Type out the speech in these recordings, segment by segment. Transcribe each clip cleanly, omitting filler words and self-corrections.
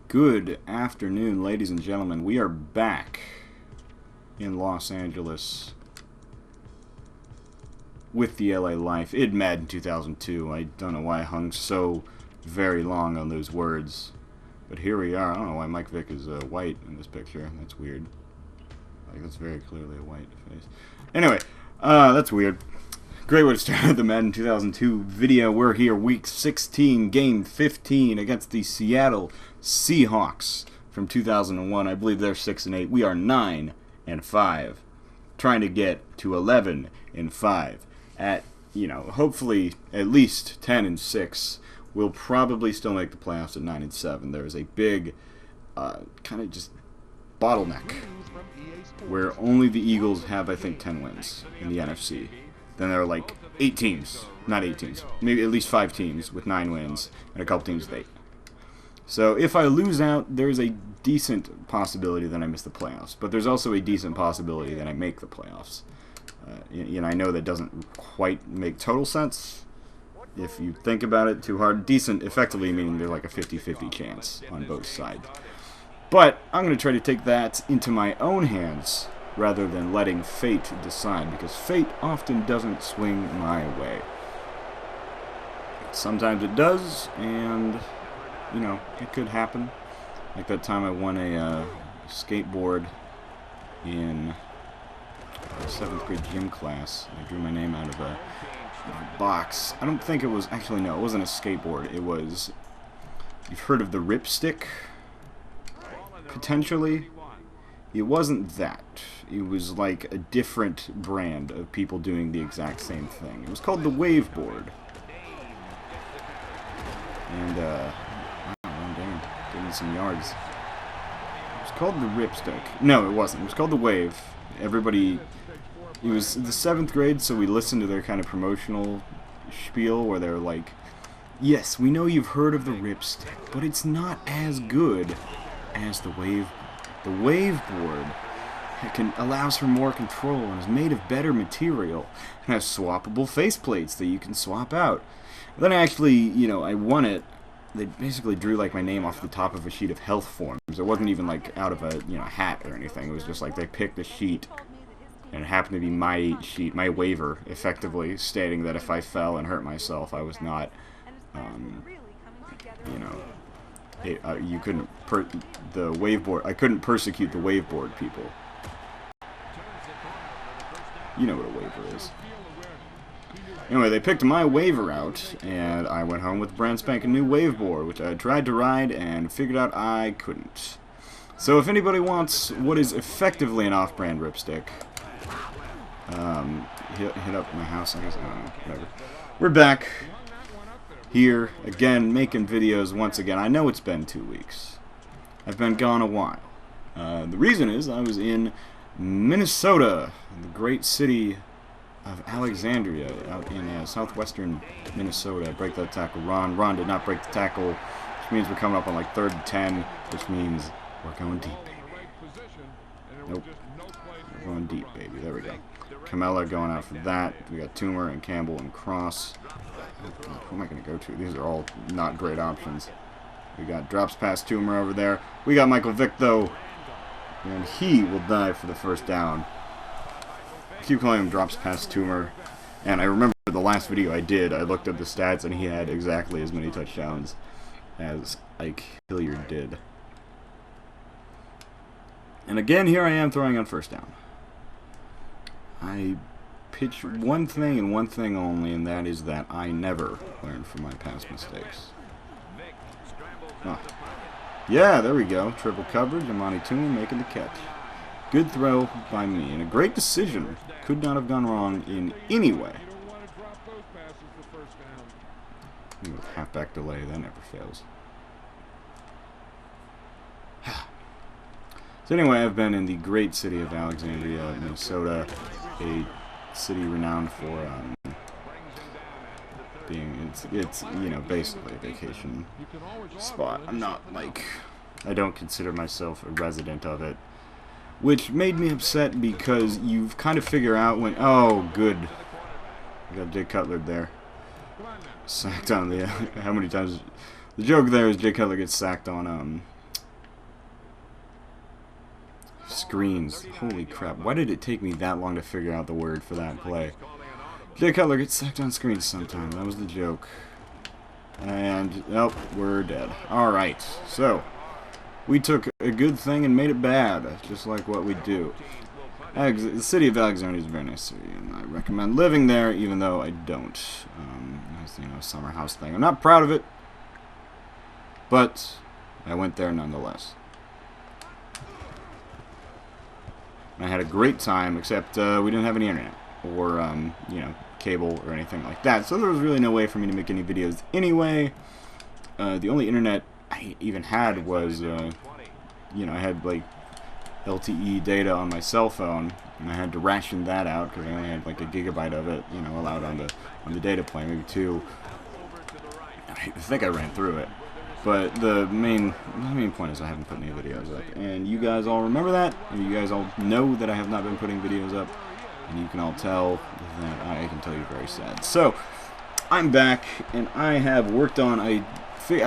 Good afternoon, ladies and gentlemen. We are back in Los Angeles with the LA Life in Madden 2002. I don't know why I hung so very long on those words, but here we are. I don't know why Mike Vick is white in this picture. That's weird. Like, that's very clearly a white face. Anyway, that's weird. Great way to start the Madden 2002 video. We're here week 16, game 15 against the Seattle Seahawks from 2001. I believe they're 6-8. We are 9-5. Trying to get to 11-5 at, hopefully at least 10-6. We'll probably still make the playoffs at 9-7. There is a big kind of just bottleneck where only the Eagles have, I think, 10 wins in the NFC. Then there are like 8 teams, not 8 teams, maybe at least 5 teams with 9 wins and a couple teams with 8. So if I lose out, there's a decent possibility that I miss the playoffs, but there's also a decent possibility that I make the playoffs. I know that doesn't quite make total sense if you think about it too hard. Decent, effectively meaning there's like a 50-50 chance on both sides. But I'm going to try to take that into my own hands rather than letting fate decide, because fate often doesn't swing my way. Sometimes it does, and, it could happen. Like that time I won a skateboard in a 7th grade gym class. I drew my name out of a box. I don't think it was, actually no, it wasn't a skateboard. It was, you've heard of the ripstick? Potentially. It wasn't that. It was like a different brand of people doing the exact same thing. It was called the wave board. And, dang, getting some yards. It was called the ripstick. No, it wasn't. It was called the wave. Everybody, it was the 7th grade, so we listened to their kind of promotional spiel where they're like, yes, we know you've heard of the ripstick, but it's not as good as the wave board. The wave board allows for more control and is made of better material and has swappable faceplates that you can swap out. Then actually, I won it. They basically drew like my name off the top of a sheet of health forms. It wasn't even like out of a hat or anything. It was just like they picked a sheet and it happened to be my sheet, my waiver, effectively stating that if I fell and hurt myself, I was not, you couldn't the wave board. I couldn't persecute the wave board people. You know what a waiver is. Anyway, they picked my waiver out, and I went home with a brand spanking new wave board, which I tried to ride and figured out I couldn't. So if anybody wants what is effectively an off-brand ripstick, hit up my house, I guess. I don't know, whatever. We're back. Here, again, making videos once again. I know it's been 2 weeks. I've been gone a while. The reason is I was in Minnesota, the great city of Alexandria, out in southwestern Minnesota. Break that tackle. Ron did not break the tackle, which means we're coming up on like 3rd and 10, which means we're going deep, baby. Nope. We're going deep, baby. There we go. Camella going out for that. We got Toomer and Campbell and Cross. Who am I going to go to? These are all not great options. We got drops past Toomer over there. We got Michael Vick, though. And he will dive for the first down. I keep calling him drops past Toomer. And I remember the last video I did, I looked at the stats, and he had exactly as many touchdowns as Ike Hilliard did. And again, here I am throwing on first down. I pitch one thing and one thing only, and that is that I never learn from my past mistakes. Oh. Yeah, there we go. Triple coverage. Amani Toomer making the catch. Good throw by me, and a great decision. Could not have gone wrong in any way. With halfback delay, that never fails. So anyway, I've been in the great city of Alexandria, Minnesota, a city renowned for being, it's basically a vacation spot. I'm not I don't consider myself a resident of it, which made me upset because you've kind of figure out when, oh good, I got Jay Cutler there, sacked on the, how many times, the joke there is Jay Cutler gets sacked on screens. Holy crap. Why did it take me that long to figure out the word for that play? Jay Cutler gets sacked on screens sometime. That was the joke. And, nope, we're dead. Alright, so, we took a good thing and made it bad, just like what we do. The city of Alexandria is a very nice city, and I recommend living there, even though I don't. It's, you know, a summer house thing. I'm not proud of it, but I went there nonetheless. I had a great time, except we didn't have any internet, or, you know, cable or anything like that, so there was really no way for me to make any videos anyway. The only internet I even had was, you know, I had, like, LTE data on my cell phone, and I had to ration that out because I only had like a gigabyte of it, you know, allowed on the data plan, maybe 2. I think I ran through it, but the main point is I haven't put any videos up, and you guys all remember that, and you guys all know that I have not been putting videos up, and you can all tell that I can tell you're very sad. So I'm back, and I have worked on I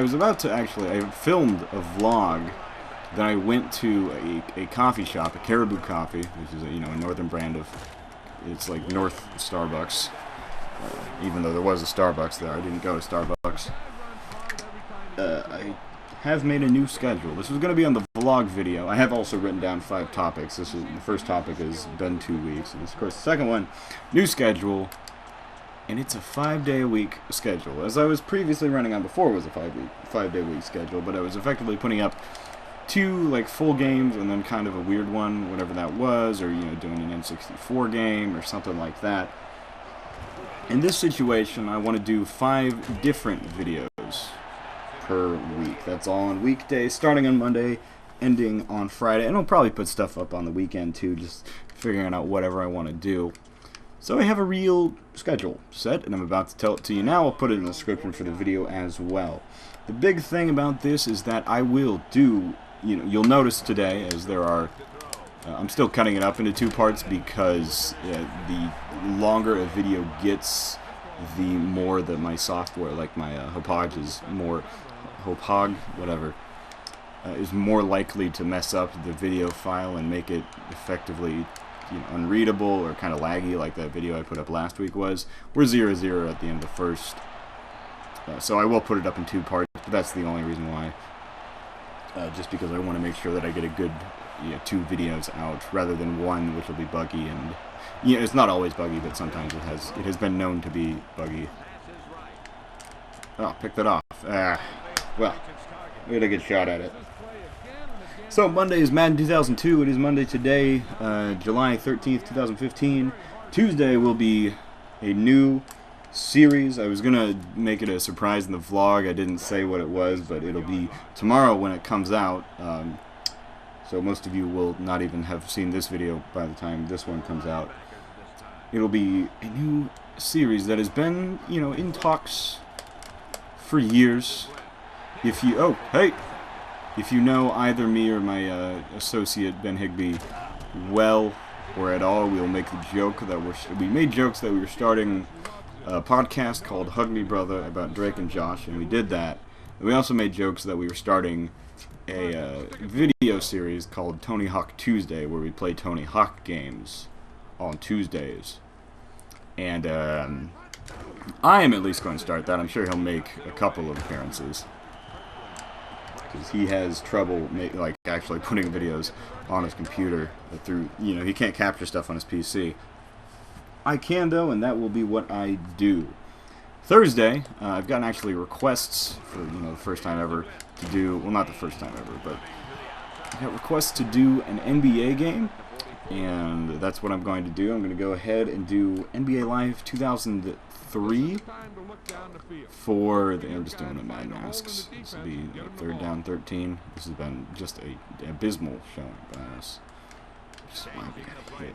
was about to actually I filmed a vlog. Then I went to a coffee shop, a Caribou Coffee, which is a, you know, a northern brand of, it's like North Starbucks. Even though there was a Starbucks there, I didn't go to Starbucks. I have made a new schedule. This was going to be on the vlog video. I have also written down 5 topics. The first topic has been 2 weeks, and this, of course, the second one, new schedule, and it's a 5-day-a-week schedule. As I was previously running on before, it was a 5-day-a-week schedule, but I was effectively putting up 2 like full games and then kind of a weird one, whatever that was, or, you know, doing an N64 game or something like that. In this situation, I want to do 5 different videos per week. That's all on weekdays, starting on Monday, ending on Friday, and I'll probably put stuff up on the weekend too, just figuring out whatever I want to do. So I have a real schedule set, and I'm about to tell it to you now. I'll put it in the description for the video as well. The big thing about this is that I will do, you know, you'll notice today, as there are, I'm still cutting it up into 2 parts because the longer a video gets, the more that my software, like my Hopog is more, whatever, is more likely to mess up the video file and make it effectively, you know, unreadable or kind of laggy, like that video I put up last week was. We're 0-0 at the end of the first, so I will put it up in 2 parts, but that's the only reason why. Just because I want to make sure that I get a good, you know, 2 videos out rather than 1, which will be buggy, and you know, it's not always buggy, but sometimes it has been known to be buggy. Oh, picked it off. Well, we had a good shot at it. So Monday is Madden 2002. It is Monday today, July 13th, 2015. Tuesday will be a new series. I was gonna make it a surprise in the vlog. I didn't say what it was, but it'll be tomorrow when it comes out. So most of you will not even have seen this video by the time this one comes out. It'll be a new series that has been, you know, in talks for years. If you if you know either me or my associate Ben Higby well or at all, we'll make the joke that we made jokes that we were starting a podcast called Hug Me Brother about Drake and Josh, and we did that. And we also made jokes that we were starting a video series called Tony Hawk Tuesday, where we play Tony Hawk games on Tuesdays. And I am at least going to start that. I'm sure he'll make a couple of appearances, because he has trouble like actually putting videos on his computer through, you know, he can't capture stuff on his PC. I can though, and that will be what I do. Thursday, I've gotten actually requests for, you know, the first time ever to do, well, not the first time ever, but I got requests to do an NBA game, and that's what I'm going to do. I'm going to go ahead and do NBA Live 2003 for the, I'm just doing the Madden asks. This will be, you know, 3rd down 13. This has been just a abysmal showing by us. Just hit.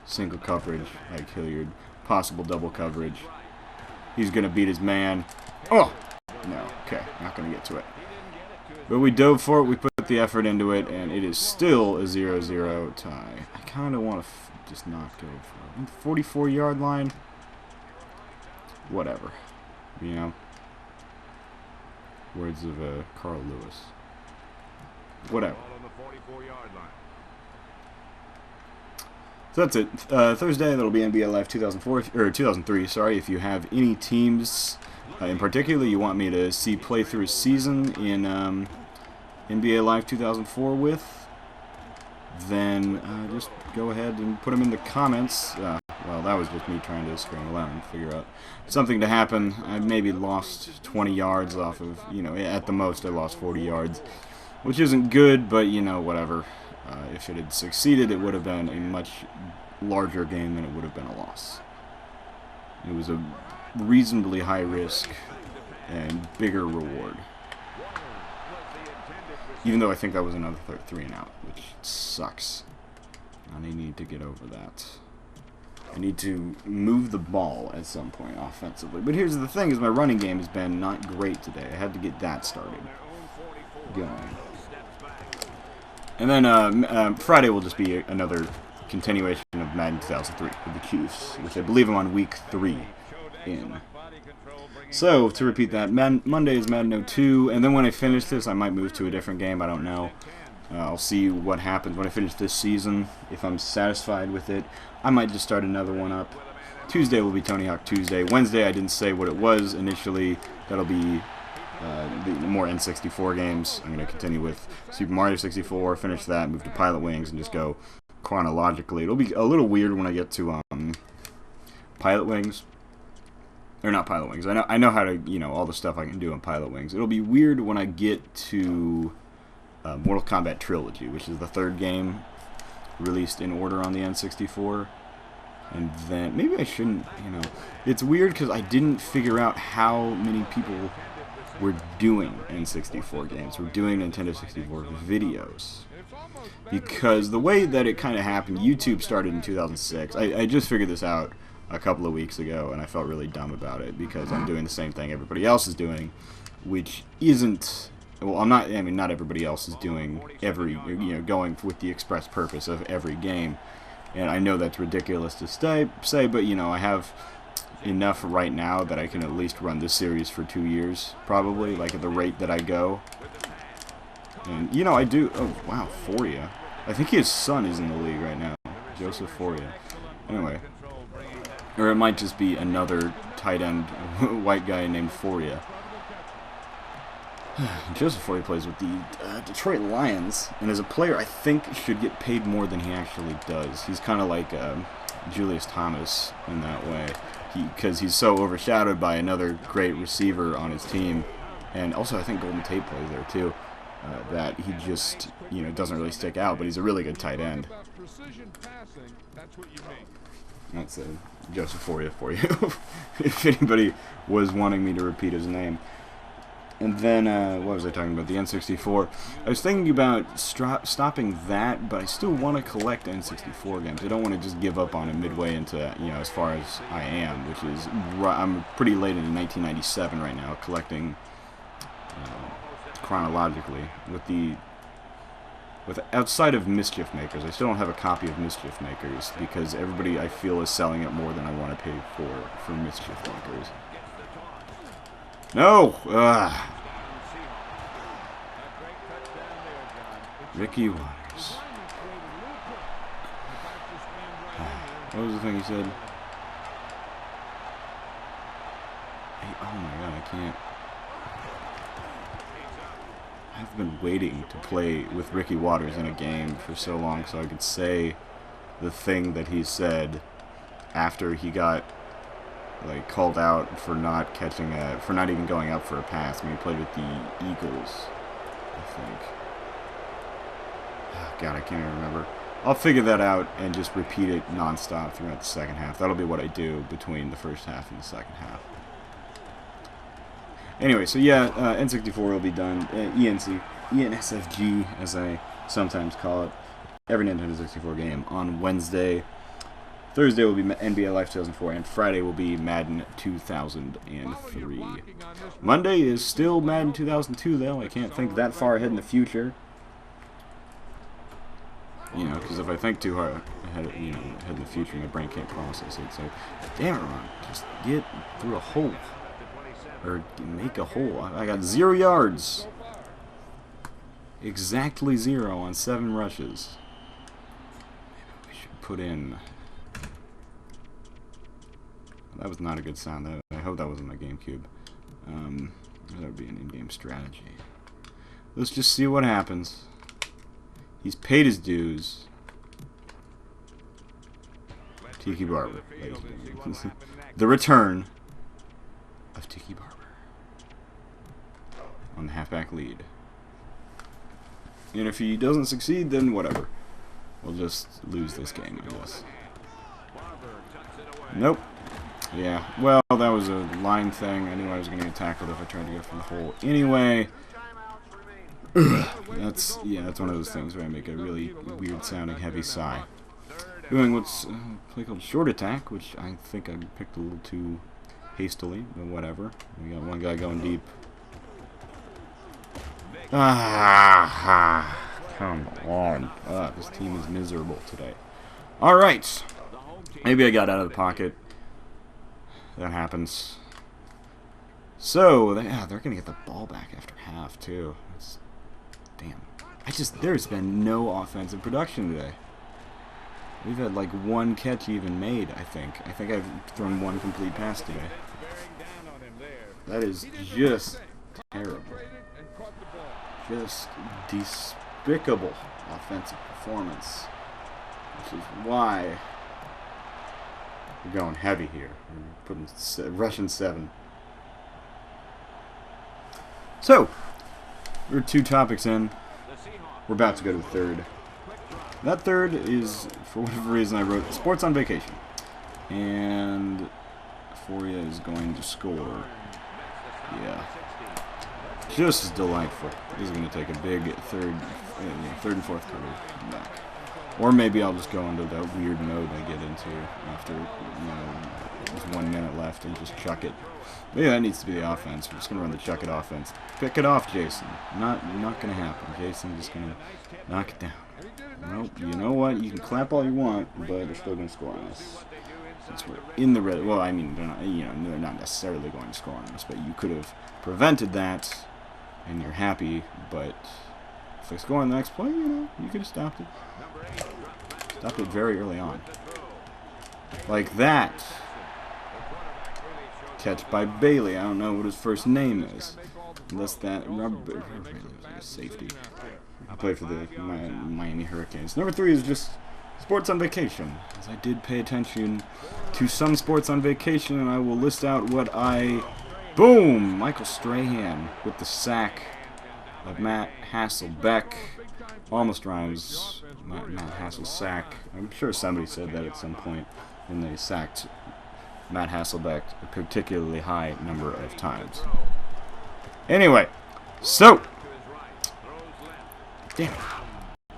Single coverage like Hilliard, possible double coverage. He's gonna beat his man. Oh no, okay, not gonna get to it. But we dove for it, we put the effort into it, and it is still a 0-0 tie. I kind of want to just not go for it. 44-yard line. Whatever, you know. Words of Carl Lewis. Whatever. So that's it. Thursday, that'll be NBA Live 2004 or 2003. Sorry, if you have any teams in particular you want me to see play through a season in NBA Live 2004 with, then just go ahead and put them in the comments. Well, that was just me trying to scream aloud and figure out something to happen. I maybe lost 20 yards off of, at the most I lost 40 yards, which isn't good, but, whatever. If it had succeeded, it would have been a much larger game than it would have been a loss. It was a reasonably high risk and bigger reward. Even though I think that was another 3 and out, which sucks. And I need to get over that. I need to move the ball at some point offensively. But here's the thing, is my running game has been not great today. I had to get that started going. And then Friday will just be another continuation of Madden 2003 with the Chiefs, which I believe I'm on week 3 in. So, to repeat that, Monday is Madden 02, and then when I finish this, I might move to a different game. I don't know. I'll see what happens when I finish this season. If I'm satisfied with it, I might just start another one up. Tuesday will be Tony Hawk Tuesday. Wednesday, I didn't say what it was initially. That'll be the more N64 games. I'm going to continue with Super Mario 64, finish that, move to Pilot Wings, and just go chronologically. It'll be a little weird when I get to Pilot Wings. Or not Pilot Wings. I know how to, all the stuff I can do on Pilot Wings. It'll be weird when I get to Mortal Kombat Trilogy, which is the 3rd game released in order on the N64. And then, maybe I shouldn't, It's weird because I didn't figure out how many people were doing N64 games. We're doing Nintendo 64 videos. Because the way that it kind of happened, YouTube started in 2006. I just figured this out a couple of weeks ago, and I felt really dumb about it because I'm doing the same thing everybody else is doing, which isn't... Well, not everybody else is doing every, going with the express purpose of every game. And I know that's ridiculous to say, but, I have enough right now that I can at least run this series for 2 years, probably, like at the rate that I go. And, I do... Oh, wow, Foria. I think his son is in the league right now. Joseph Foria. Anyway. Or it might just be another tight end white guy named Foria. Joseph Foria plays with the Detroit Lions, and as a player, I think should get paid more than he actually does. He's kind of like Julius Thomas in that way, because he's so overshadowed by another great receiver on his team, and also I think Golden Tate plays there too. That he just doesn't really stick out, but he's a really good tight end. That's Joseph Foria for you, if anybody was wanting me to repeat his name. And then, what was I talking about? The N64. I was thinking about stopping that, but I still want to collect N64 games. I don't want to just give up on it midway into, as far as I am, which is, I'm pretty late in 1997 right now, collecting chronologically. Outside of Mischief Makers, I still don't have a copy of Mischief Makers, because everybody, I feel, is selling it more than I want to pay for Mischief Makers. No! Ricky Waters. What was the thing he said? Oh my god, I can't. I've been waiting to play with Ricky Waters in a game for so long so I could say the thing that he said after he got called out for not catching for not even going up for a pass when he played with the Eagles, I think. Oh, God, I can't even remember. I'll figure that out and just repeat it nonstop throughout the second half. That'll be what I do between the first half and the second half. Anyway, so yeah, N64 will be done. ENSFG, as I sometimes call it. Every Nintendo 64 game on Wednesday. Thursday will be NBA Live 2004, and Friday will be Madden 2003. Monday is still Madden 2002, though. I can't think that far ahead in the future. Because if I think too hard ahead in the future, my brain can't process it. So, damn it, Ron. Just get through a hole. Or make a hole. I got 0 yards. Exactly 0 on 7 rushes. Maybe we should put in. That was not a good sound. I hope that wasn't my GameCube. That would be an in-game strategy. Let's just see what happens. He's paid his dues. Tiki Barber, ladies and gentlemen. The return of Tiki Barber on the halfback lead. And if he doesn't succeed, then whatever. We'll just lose this game, I guess. Nope. Yeah, well, that was a line thing. I knew I was going to get tackled if I tried to go from the hole. Anyway, that's one of those things where I make a really weird-sounding heavy sigh. Doing what's play called short attack, which I think I picked a little too hastily, but whatever. We got one guy going deep. Ah, come on. This team is miserable today. All right. Maybe I got out of the pocket. That happens. So, they're going to get the ball back after half, too. Damn. There's been no offensive production today. We've had like one catch even made, I think. I think I've thrown one complete pass today. That is just terrible. Just despicable offensive performance. Which is why we're going heavy here. We're putting Russian 7. So, we're 2 topics in. We're about to go to the third. That third is, for whatever reason, I wrote Sports on Vacation. And Foria is going to score. Yeah. Just delightful. This is going to take a big third and fourth quarter back. Or maybe I'll just go into that weird mode I get into after, there's 1 minute left and just chuck it. But yeah, that needs to be the offense. We're just going to run the chuck it offense. Pick it off, Jason. Not going to happen. Jason's just going to knock it down. Nope, you know what? You can clap all you want, but they're still going to score on us. Since we're in the red. Well, I mean, they're not necessarily going to score on us, but you could have prevented that, and you're happy. But if they score on the next play, you could have stopped it. Stopped it very early on, like that. Catch by Bailey. I don't know what his first name is, unless that safety. I play for the Miami Hurricanes. Number 3 is just Sports on Vacation, as I did pay attention to some sports on vacation, and I will list out what I... Boom! Michael Strahan with the sack of Matt Hasselbeck. Almost rhymes. Matt Hassel sack. I'm sure somebody said that at some point when they sacked Matt Hasselbeck a particularly high number of times. Anyway, so... Damn it.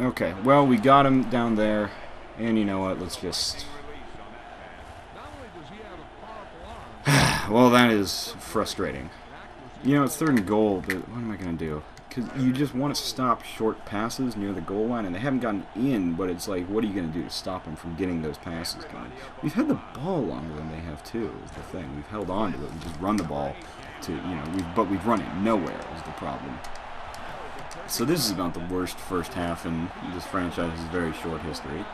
Okay, well, we got him down there, and you know what, let's just... Well, that is frustrating. It's 3rd and goal, but what am I going to do? Because you just want to stop short passes near the goal line, and they haven't gotten in, but it's like, what are you going to do to stop them from getting those passes going? We've had the ball longer than they have, too, is the thing. We've held on to it. We just run the ball to, but we've run it nowhere is the problem. So this is about the worst first half in this franchise's very short history.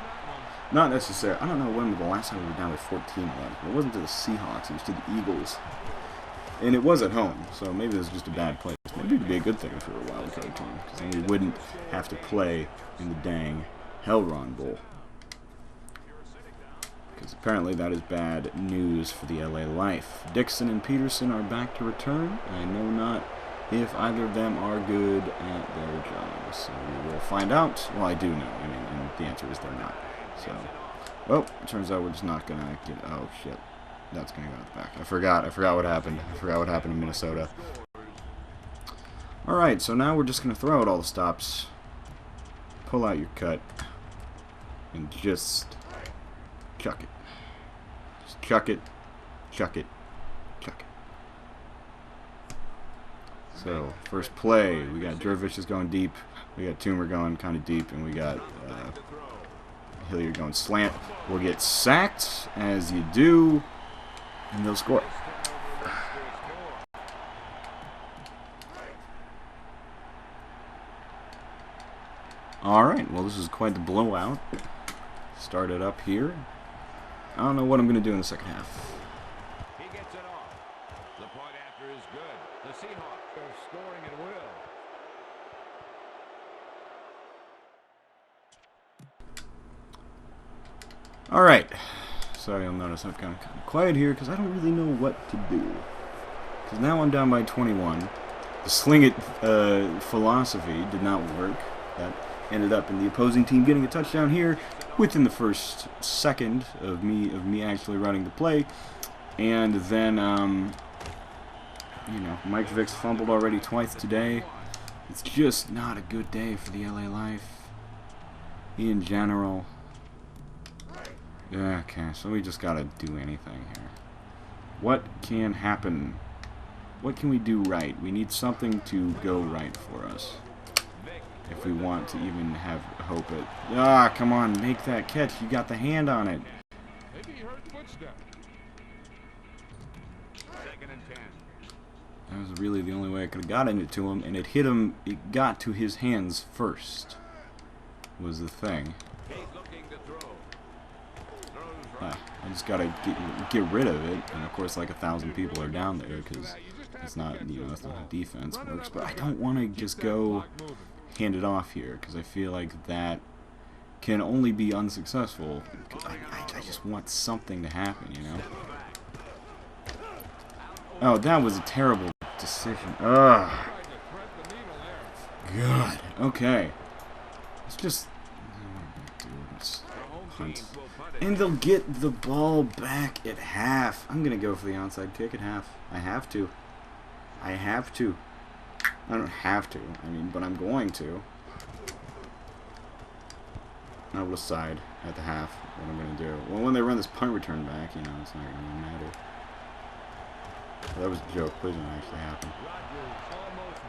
Not necessarily. I don't know when was the last time we were down with 14-11. It wasn't to the Seahawks. It was to the Eagles. And it was at home, so maybe this is just a bad place. Maybe it would be a good thing if we were a wild card team, because then we wouldn't have to play in the dang Hellron Bowl. Because apparently that is bad news for the LA Life. Dixon and Peterson are back to return. I know not if either of them are good at their jobs. So we will find out. Well, I do know. And the answer is they're not. So, well, it turns out we're just not going to get... Oh, shit. That's going to go out the back. I forgot what happened. I forgot what happened in Minnesota. Alright, so now we're just going to throw out all the stops. Pull out your cut. And just chuck it. Just chuck it. Chuck it. Chuck it. So, first play. We got Jervich is going deep. We got Toomer going kind of deep. And we got Hilliard going slant. We'll get sacked, as you do. And they'll score. Alright, well, this is quite the blowout. start it up here. I don't know what I'm going to do in the second half. He gets it off. The point after is good. The Seahawks are scoring at will. Alright. So you'll notice I've gone kind of quiet here because I don't really know what to do. Because now I'm down by 21. The sling it philosophy did not work. That ended up in the opposing team getting a touchdown here within the first second of me actually running the play. And then, you know, Mike Vick's fumbled already twice today. It's just not a good day for the LA Life in general. Yeah, okay, so we just gotta do anything here. What can happen? What can we do right? We need something to go right for us. If we want to even have hope at... Ah, come on, make that catch. You got the hand on it. Maybe he heard footsteps. 2nd and 10. That was really the only way I could have gotten it to him, and it hit him, it got to his hands first, was the thing. He's looking to throw. I just gotta get rid of it, and of course like 1,000 people are down there, because it's not, you know, that's not how defense works, but I don't want to just go hand it off here, because I feel like that can only be unsuccessful. I just want something to happen, you know? Oh, that was a terrible decision. Ugh. God. Okay. It's just... Hunt. And they'll get the ball back at half. I'm going to go for the onside kick at half. I have to. I have to. I don't have to, I mean, but I'm going to. I will decide at the half what I'm going to do. Well, when they run this punt return back, you know, it's not going to matter. Well, that was a joke. Please don't actually happen.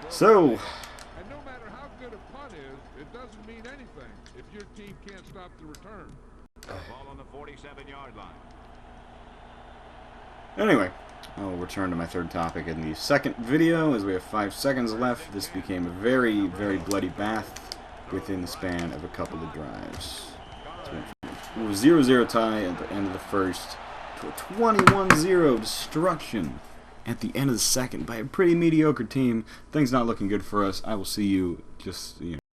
So... And no matter how good a punt is, it doesn't mean anything if your team can't stop the return. Ball on the 47-yard line. Anyway, I'll return to my third topic in the second video as we have 5 seconds left. This became a very, very bloody bath within the span of a couple of drives. So it was 0-0 tie at the end of the first to a 21-0 destruction at the end of the second by a pretty mediocre team. Things not looking good for us. I will see you just, you know.